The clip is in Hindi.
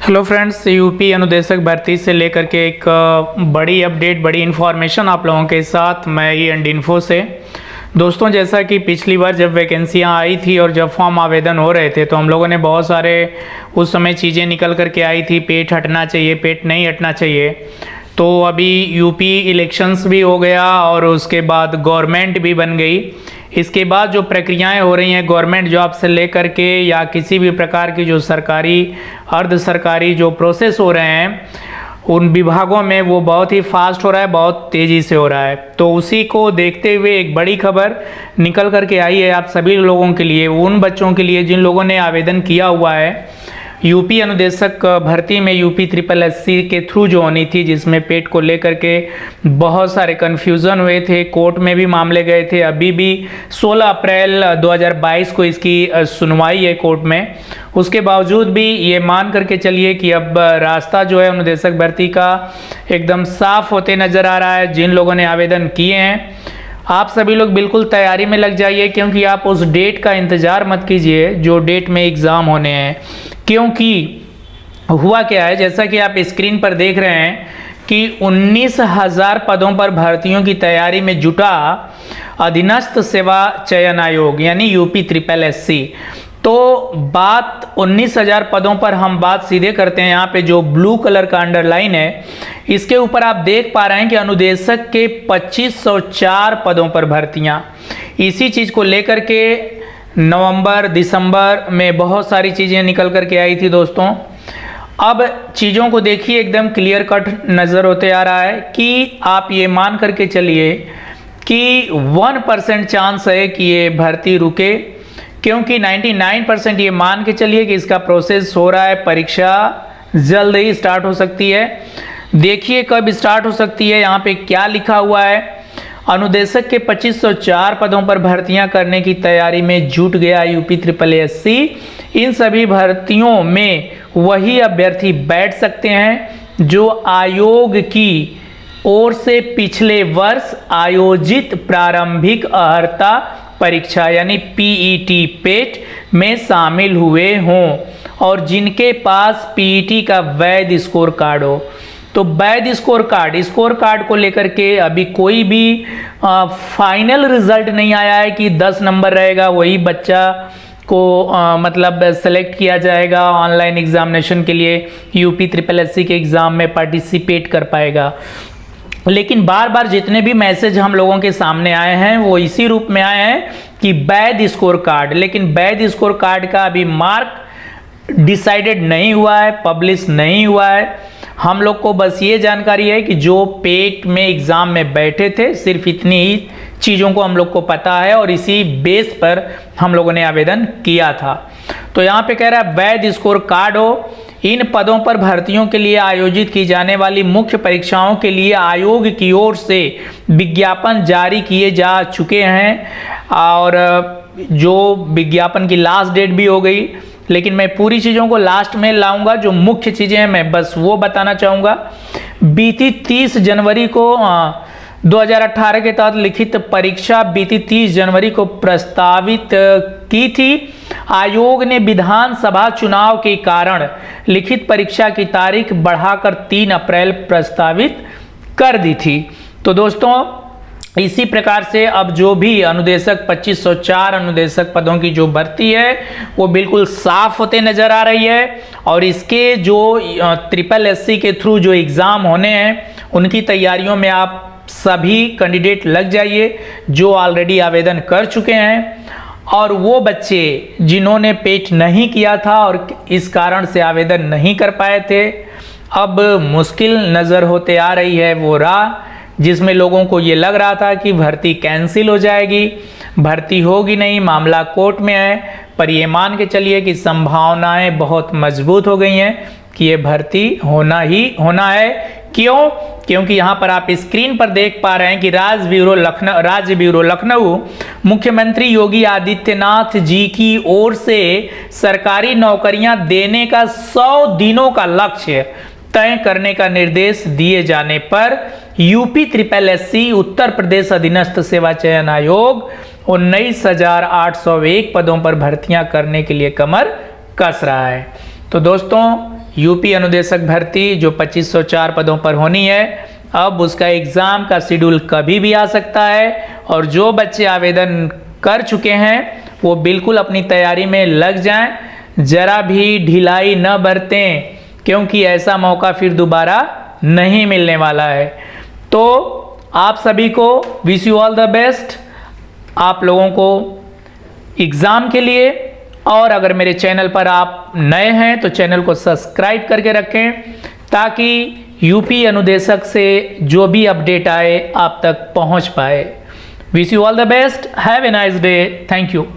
हेलो फ्रेंड्स, यूपी अनुदेशक भर्ती से लेकर के एक बड़ी अपडेट, बड़ी इन्फॉर्मेशन आप लोगों के साथ मैं ही इन्फो से। दोस्तों, जैसा कि पिछली बार जब वैकेंसियां आई थी और जब फॉर्म आवेदन हो रहे थे तो हम लोगों ने बहुत सारे उस समय चीज़ें निकल कर के आई थी, पेट हटना चाहिए, पेट नहीं हटना चाहिए। तो अभी यूपी इलेक्शंस भी हो गया और उसके बाद गवर्नमेंट भी बन गई। इसके बाद जो प्रक्रियाएं हो रही हैं गवर्नमेंट जॉब से लेकर के या किसी भी प्रकार की जो सरकारी अर्ध सरकारी जो प्रोसेस हो रहे हैं उन विभागों में, वो बहुत ही फास्ट हो रहा है, बहुत तेज़ी से हो रहा है। तो उसी को देखते हुए एक बड़ी खबर निकल कर के आई है आप सभी लोगों के लिए, उन बच्चों के लिए जिन लोगों ने आवेदन किया हुआ है यूपी अनुदेशक भर्ती में, यूपी SSSC के थ्रू जो होनी थी, जिसमें पेट को लेकर के बहुत सारे कन्फ्यूज़न हुए थे, कोर्ट में भी मामले गए थे। अभी भी 16 अप्रैल 2022 को इसकी सुनवाई है कोर्ट में। उसके बावजूद भी ये मान करके चलिए कि अब रास्ता जो है अनुदेशक भर्ती का एकदम साफ होते नज़र आ रहा है। जिन लोगों ने आवेदन किए हैं आप सभी लोग बिल्कुल तैयारी में लग जाइए, क्योंकि आप उस डेट का इंतज़ार मत कीजिए जो डेट में एग्ज़ाम होने हैं। क्योंकि हुआ क्या है, जैसा कि आप स्क्रीन पर देख रहे हैं कि 19,000 पदों पर भर्तियों की तैयारी में जुटा अधीनस्थ सेवा चयन आयोग यानी यूपी SSSC। तो बात 19,000 पदों पर हम बात सीधे करते हैं। यहाँ पे जो ब्लू कलर का अंडरलाइन है इसके ऊपर आप देख पा रहे हैं कि अनुदेशक के 2504 पदों पर भर्तियाँ। इसी चीज़ को लेकर के नवंबर दिसंबर में बहुत सारी चीज़ें निकल कर के आई थी दोस्तों। अब चीज़ों को देखिए, एकदम क्लियर कट नज़र होते आ रहा है कि आप ये मान करके चलिए कि 1% चांस है कि ये भर्ती रुके, क्योंकि 99% ये मान के चलिए कि इसका प्रोसेस हो रहा है। परीक्षा जल्द ही स्टार्ट हो सकती है। देखिए कब स्टार्ट हो सकती है, यहाँ पे क्या लिखा हुआ है। अनुदेशक के 2504 पदों पर भर्तियां करने की तैयारी में जुट गया यूपी SSSC। इन सभी भर्तियों में वही अभ्यर्थी बैठ सकते हैं जो आयोग की ओर से पिछले वर्ष आयोजित प्रारंभिक अर्हता परीक्षा यानी PET पेट में शामिल हुए हों और जिनके पास PET का वैध स्कोर कार्ड हो। तो वैध स्कोर कार्ड को लेकर के अभी कोई भी फाइनल रिजल्ट नहीं आया है कि 10 नंबर रहेगा वही बच्चा को मतलब सेलेक्ट किया जाएगा, ऑनलाइन एग्जामिनेशन के लिए यूपी SSSC के एग्ज़ाम में पार्टिसिपेट कर पाएगा। लेकिन बार बार जितने भी मैसेज हम लोगों के सामने आए हैं वो इसी रूप में आए हैं कि वैध स्कोर कार्ड, लेकिन वैध स्कोर कार्ड का अभी मार्क डिसाइडेड नहीं हुआ है, पब्लिश नहीं हुआ है। हम लोग को बस ये जानकारी है कि जो पेट में एग्ज़ाम में बैठे थे, सिर्फ इतनी ही चीज़ों को हम लोग को पता है और इसी बेस पर हम लोगों ने आवेदन किया था। तो यहाँ पे कह रहा है वैध स्कोर कार्ड हो। इन पदों पर भर्तियों के लिए आयोजित की जाने वाली मुख्य परीक्षाओं के लिए आयोग की ओर से विज्ञापन जारी किए जा चुके हैं और जो विज्ञापन की लास्ट डेट भी हो गई। लेकिन मैं पूरी चीज़ों को लास्ट में लाऊंगा, जो मुख्य चीज़ें हैं मैं बस वो बताना चाहूँगा। बीती 30 जनवरी को 2018 के तहत लिखित परीक्षा बीती 30 जनवरी को प्रस्तावित की थी। आयोग ने विधानसभा चुनाव के कारण लिखित परीक्षा की तारीख बढ़ाकर 3 अप्रैल प्रस्तावित कर दी थी। तो दोस्तों, इसी प्रकार से अब जो भी अनुदेशक 2504 अनुदेशक पदों की जो भर्ती है वो बिल्कुल साफ होते नज़र आ रही है। और इसके जो SSSC के थ्रू जो एग्ज़ाम होने हैं उनकी तैयारियों में आप सभी कैंडिडेट लग जाइए जो ऑलरेडी आवेदन कर चुके हैं, और वो बच्चे जिन्होंने पेट नहीं किया था और इस कारण से आवेदन नहीं कर पाए थे, अब मुश्किल नज़र होते आ रही है वो राह जिसमें लोगों को ये लग रहा था कि भर्ती कैंसिल हो जाएगी, भर्ती होगी नहीं, मामला कोर्ट में है। पर ये मान के चलिए कि संभावनाएं बहुत मजबूत हो गई हैं कि ये भर्ती होना ही होना है। क्यों? क्योंकि यहाँ पर आप स्क्रीन पर देख पा रहे हैं कि राज्य ब्यूरो लखनऊ मुख्यमंत्री योगी आदित्यनाथ जी की ओर से सरकारी नौकरियां देने का 100 दिनों का लक्ष्य तय करने का निर्देश दिए जाने पर यूपी SSSC उत्तर प्रदेश अधीनस्थ सेवा चयन आयोग 19,801 पदों पर भर्तियां करने के लिए कमर कस रहा है। तो दोस्तों, यूपी अनुदेशक भर्ती जो 2504 पदों पर होनी है, अब उसका एग्ज़ाम का शेड्यूल कभी भी आ सकता है। और जो बच्चे आवेदन कर चुके हैं वो बिल्कुल अपनी तैयारी में लग जाएं, ज़रा भी ढिलाई न बरतें, क्योंकि ऐसा मौका फिर दोबारा नहीं मिलने वाला है। तो आप सभी को wish you all the best, आप लोगों को एग्ज़ाम के लिए। और अगर मेरे चैनल पर आप नए हैं तो चैनल को सब्सक्राइब करके रखें, ताकि यूपी अनुदेशक से जो भी अपडेट आए आप तक पहुंच पाए। Wish you all the best, have a nice day, thank you.